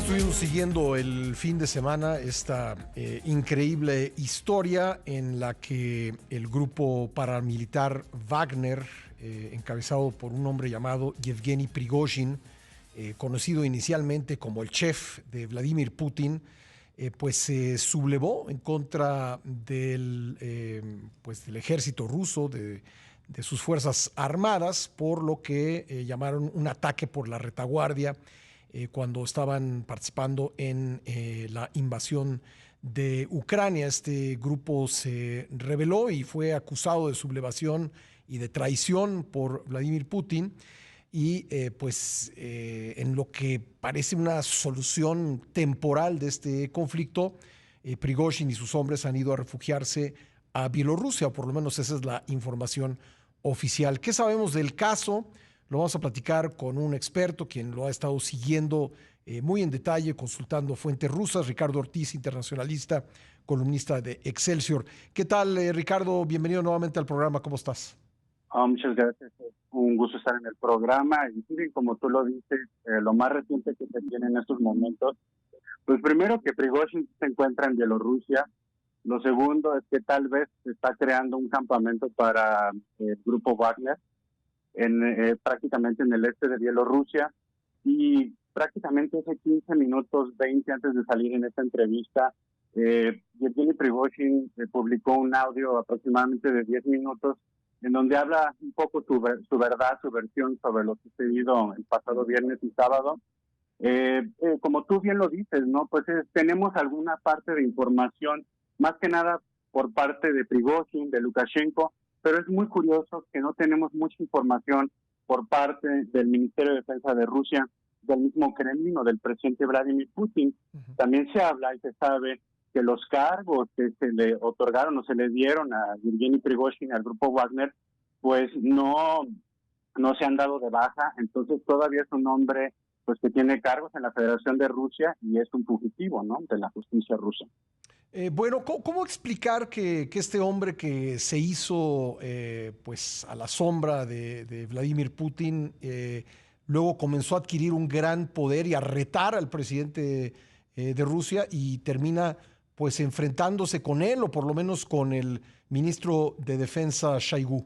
Estuvimos siguiendo el fin de semana esta increíble historia en la que el grupo paramilitar Wagner, encabezado por un hombre llamado Yevgeny Prigozhin, conocido inicialmente como el chef de Vladimir Putin, pues se sublevó en contra del ejército ruso, de sus fuerzas armadas, por lo que llamaron un ataque por la retaguardia cuando estaban participando en la invasión de Ucrania. Este grupo se rebeló y fue acusado de sublevación y de traición por Vladimir Putin. Y en lo que parece una solución temporal de este conflicto, Prigozhin y sus hombres han ido a refugiarse a Bielorrusia, o por lo menos esa es la información oficial. ¿Qué sabemos del caso? Lo vamos a platicar con un experto quien lo ha estado siguiendo muy en detalle, consultando fuentes rusas, Ricardo Ortiz, internacionalista, columnista de Excelsior. ¿Qué tal, Ricardo? Bienvenido nuevamente al programa. ¿Cómo estás? Muchas gracias. Un gusto estar en el programa. Y sí, como tú lo dices, lo más reciente que se tiene en estos momentos, pues primero que Prigozhin se encuentra en Bielorrusia. Lo segundo es que tal vez se está creando un campamento para el grupo Wagner prácticamente en el este de Bielorrusia, y prácticamente hace 15 minutos, 20 antes de salir en esta entrevista, Yevgeny Prigozhin publicó un audio aproximadamente de 10 minutos en donde habla un poco su verdad, su versión sobre lo sucedido el pasado viernes y sábado. Como tú bien lo dices, ¿no? Pues tenemos alguna parte de información, más que nada por parte de Prigozhin, de Lukashenko, pero es muy curioso que no tenemos mucha información por parte del Ministerio de Defensa de Rusia, del mismo Kremlin o del presidente Vladimir Putin. También se habla y se sabe que los cargos que se le otorgaron o se le dieron a Yevgeny Prigozhin, al grupo Wagner, pues no se han dado de baja. Entonces todavía es un hombre pues que tiene cargos en la Federación de Rusia y es un fugitivo, ¿no?, de la justicia rusa. ¿Cómo explicar que este hombre que se hizo pues a la sombra de Vladimir Putin luego comenzó a adquirir un gran poder y a retar al presidente de Rusia y termina pues enfrentándose con él, o por lo menos con el ministro de Defensa Shoigu?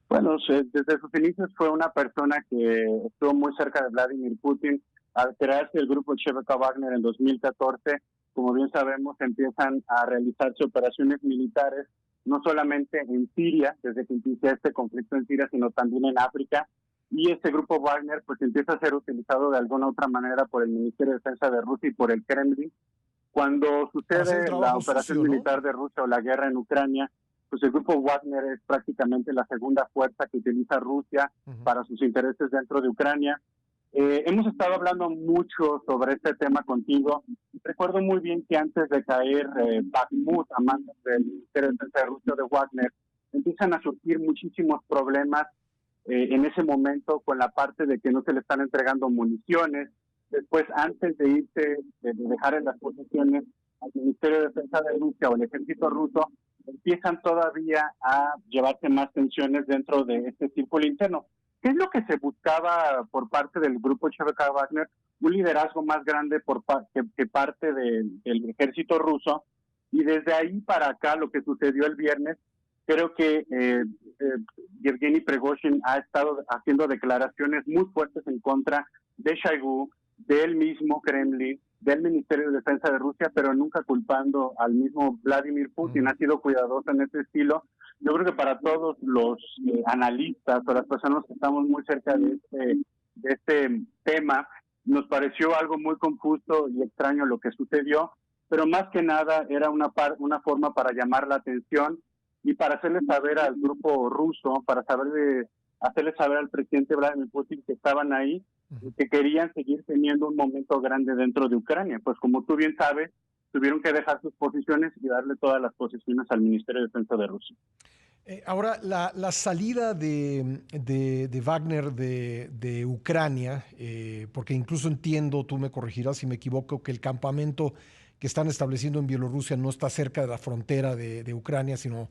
Bueno, desde sus inicios fue una persona que estuvo muy cerca de Vladimir Putin. Al crearse el grupo CVK Wagner en 2014, como bien sabemos, empiezan a realizarse operaciones militares, no solamente en Siria, desde que inicia este conflicto en Siria, sino también en África. Y este grupo Wagner pues empieza a ser utilizado de alguna u otra manera por el Ministerio de Defensa de Rusia y por el Kremlin. Cuando sucede la operación militar de Rusia o la guerra en Ucrania, pues el grupo Wagner es prácticamente la segunda fuerza que utiliza Rusia para sus intereses dentro de Ucrania. Hemos estado hablando mucho sobre este tema contigo. Recuerdo muy bien que antes de caer Bakhmut a manos del Ministerio de Defensa de Rusia de Wagner, empiezan a surgir muchísimos problemas en ese momento con la parte de que no se le están entregando municiones. Después, antes de irse, de dejar en las posiciones al Ministerio de Defensa de Rusia o el ejército ruso, empiezan todavía a llevarse más tensiones dentro de este círculo interno. ¿Qué es lo que se buscaba por parte del grupo CVK Wagner? Un liderazgo más grande que parte del ejército ruso. Y desde ahí para acá, lo que sucedió el viernes, creo que Yevgeny Prigozhin ha estado haciendo declaraciones muy fuertes en contra de Shoigu, del mismo Kremlin, del Ministerio de Defensa de Rusia, pero nunca culpando al mismo Vladimir Putin. Ha sido cuidadoso en ese estilo. Yo creo que para todos los analistas o las personas que estamos muy cerca de este tema, nos pareció algo muy confuso y extraño lo que sucedió, pero más que nada era una forma para llamar la atención y para hacerle saber al grupo ruso, para hacerle saber al presidente Vladimir Putin que estaban ahí y que querían seguir teniendo un momento grande dentro de Ucrania. Pues como tú bien sabes, tuvieron que dejar sus posiciones y darle todas las posiciones al Ministerio de Defensa de Rusia. Ahora, la salida de Wagner de Ucrania, porque incluso entiendo, tú me corregirás si me equivoco, que el campamento que están estableciendo en Bielorrusia no está cerca de la frontera de Ucrania, sino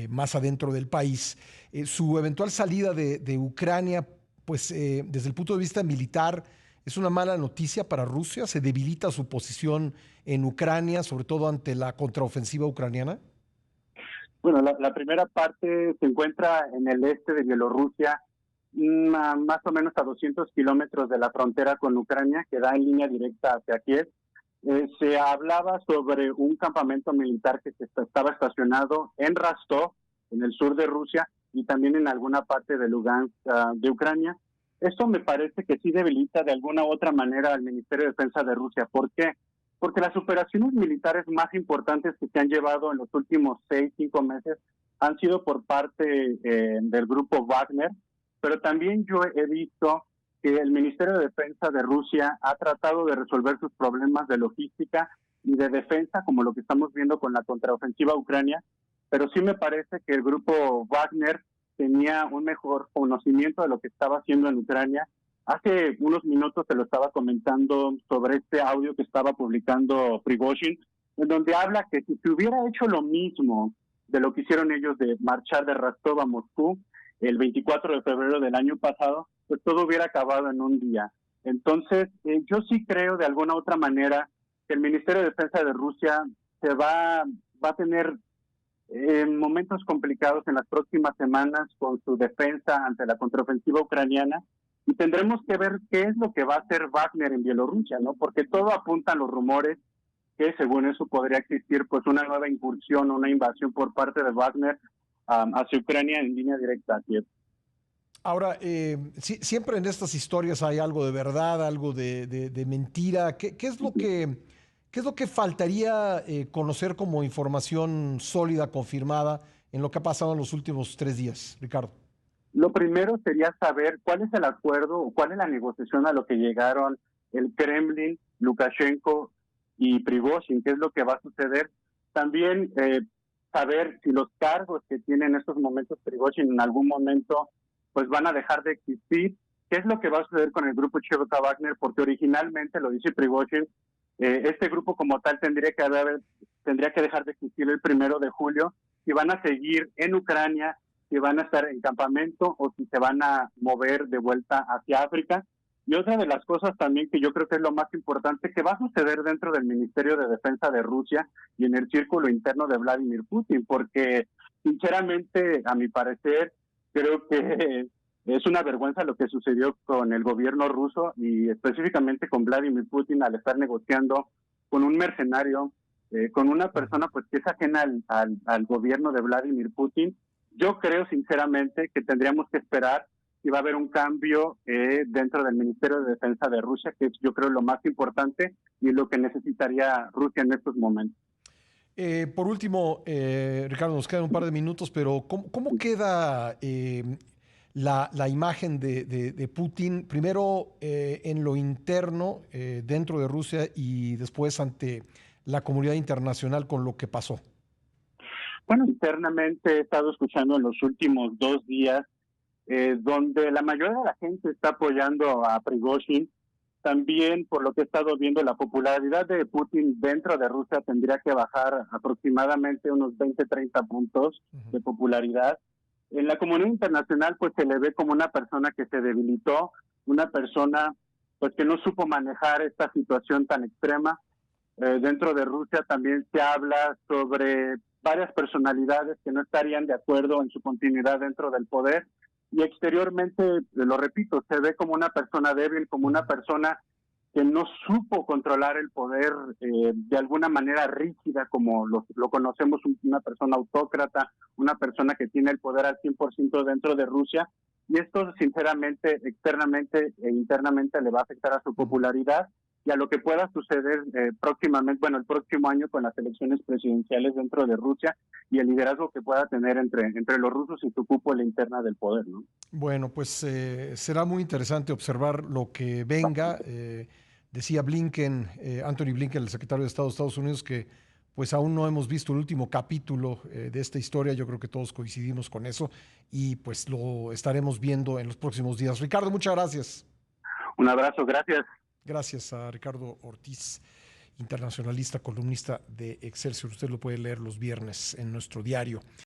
más adentro del país. Su eventual salida de Ucrania, pues desde el punto de vista militar, ¿Es una mala noticia para Rusia? ¿Se debilita su posición en Ucrania, sobre todo ante la contraofensiva ucraniana? Bueno, la primera parte se encuentra en el este de Bielorrusia, más o menos a 200 kilómetros de la frontera con Ucrania, que da en línea directa hacia Kiev. Se hablaba sobre un campamento militar que estaba estacionado en Rostov, en el sur de Rusia, y también en alguna parte de Lugansk, de Ucrania. Esto me parece que sí debilita de alguna u otra manera al Ministerio de Defensa de Rusia. ¿Por qué? Porque las operaciones militares más importantes que se han llevado en los últimos 6, 5 meses han sido por parte del grupo Wagner, pero también yo he visto que el Ministerio de Defensa de Rusia ha tratado de resolver sus problemas de logística y de defensa, como lo que estamos viendo con la contraofensiva a Ucrania, pero sí me parece que el grupo Wagner tenía un mejor conocimiento de lo que estaba haciendo en Ucrania. Hace unos minutos te lo estaba comentando sobre este audio que estaba publicando Prigozhin, en donde habla que si se hubiera hecho lo mismo de lo que hicieron ellos de marchar de Rostov a Moscú el 24 de febrero del año pasado, pues todo hubiera acabado en un día. Entonces, yo sí creo de alguna u otra manera que el Ministerio de Defensa de Rusia va a tener momentos complicados en las próximas semanas con su defensa ante la contraofensiva ucraniana, y tendremos que ver qué es lo que va a hacer Wagner en Bielorrusia, ¿no? Porque todo apunta a los rumores que según eso podría existir pues una nueva incursión, una invasión por parte de Wagner hacia Ucrania en línea directa a Kiev. Ahora, siempre en estas historias hay algo de verdad, algo de mentira. ¿Qué es lo qué es lo que faltaría conocer como información sólida, confirmada, en lo que ha pasado en los últimos 3 días, Ricardo? Lo primero sería saber cuál es el acuerdo o cuál es la negociación a lo que llegaron el Kremlin, Lukashenko y Prigozhin, qué es lo que va a suceder. También saber si los cargos que tiene en estos momentos Prigozhin en algún momento pues van a dejar de existir. ¿Qué es lo que va a suceder con el grupo Cherokee Wagner? Porque originalmente, lo dice Prigozhin, este grupo como tal tendría que dejar de existir el 1 de julio, y van a seguir en Ucrania, si van a estar en campamento o si se van a mover de vuelta hacia África. Y otra de las cosas también que yo creo que es lo más importante que va a suceder dentro del Ministerio de Defensa de Rusia y en el círculo interno de Vladimir Putin, porque sinceramente, a mi parecer, creo que es una vergüenza lo que sucedió con el gobierno ruso y específicamente con Vladimir Putin al estar negociando con un mercenario, con una persona pues que es ajena al gobierno de Vladimir Putin. Yo creo sinceramente que tendríamos que esperar si va a haber un cambio dentro del Ministerio de Defensa de Rusia, que es yo creo lo más importante y lo que necesitaría Rusia en estos momentos. Por último, Ricardo, nos quedan un par de minutos, pero ¿cómo queda la imagen de Putin, primero en lo interno, dentro de Rusia, y después ante la comunidad internacional con lo que pasó? Bueno, internamente he estado escuchando en los últimos 2 días donde la mayoría de la gente está apoyando a Prigozhin. También, por lo que he estado viendo, la popularidad de Putin dentro de Rusia tendría que bajar aproximadamente unos 20, 30 puntos de popularidad. En la comunidad internacional, pues se le ve como una persona que se debilitó, una persona pues que no supo manejar esta situación tan extrema. Dentro de Rusia también se habla sobre varias personalidades que no estarían de acuerdo en su continuidad dentro del poder, y exteriormente, lo repito, se ve como una persona débil, como una persona que no supo controlar el poder de alguna manera rígida, como lo conocemos, una persona autócrata, una persona que tiene el poder al 100% dentro de Rusia, y esto sinceramente, externamente e internamente le va a afectar a su popularidad y a lo que pueda suceder próximamente, bueno, el próximo año con las elecciones presidenciales dentro de Rusia y el liderazgo que pueda tener entre los rusos y su cúpula interna del poder, ¿no? Bueno, pues será muy interesante observar lo que venga. Decía Blinken, Anthony Blinken, el secretario de Estado de Estados Unidos, que pues aún no hemos visto el último capítulo de esta historia. Yo creo que todos coincidimos con eso y pues lo estaremos viendo en los próximos días. Ricardo, muchas gracias. Un abrazo, gracias. Gracias a Ricardo Ortiz, internacionalista, columnista de Excelsior. Usted lo puede leer los viernes en nuestro diario.